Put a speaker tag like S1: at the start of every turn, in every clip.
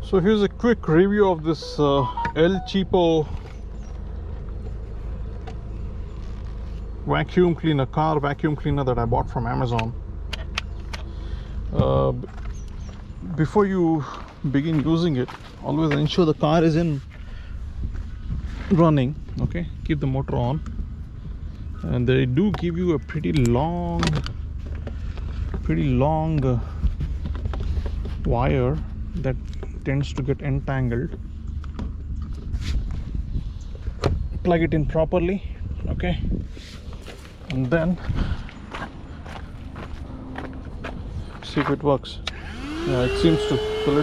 S1: So here's a quick review of this El Cheapo vacuum cleaner, car vacuum cleaner that I bought from Amazon. Before you begin using it, always ensure the car is in running. Okay, keep the motor on, and they do give you a pretty long wire that tends to get entangled. Plug it in properly, okay, and then see if it works. Yeah, it seems to. So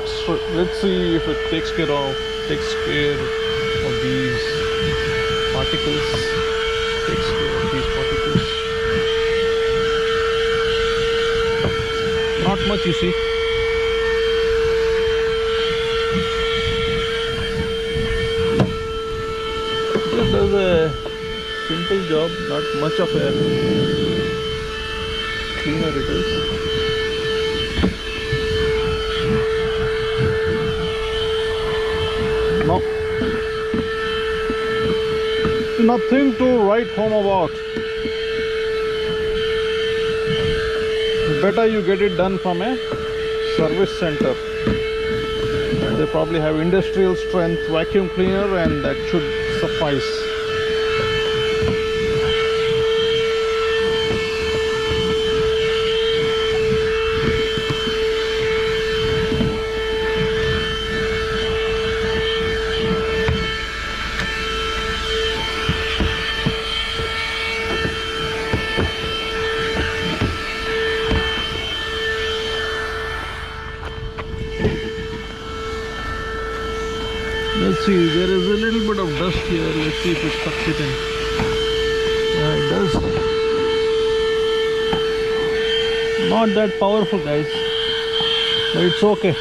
S1: let's see if it takes care of these particles. Takes care of these particles. Not much, you see. It does a simple job. Not much of a cleaner it is. No, nothing to write home about. Better you get it done from a service center. They probably have industrial strength vacuum cleaner, and that should suffice. Let's see, there is a little bit of dust here. Let's see if it sucks it in. Yeah, it does. Not that powerful, guys, but it's okay.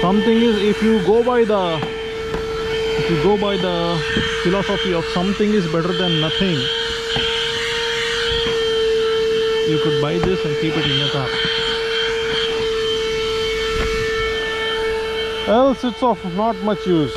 S1: Something is, if you go by the philosophy of something is better than nothing, you could buy this and keep it in your car. Else it's of not much use.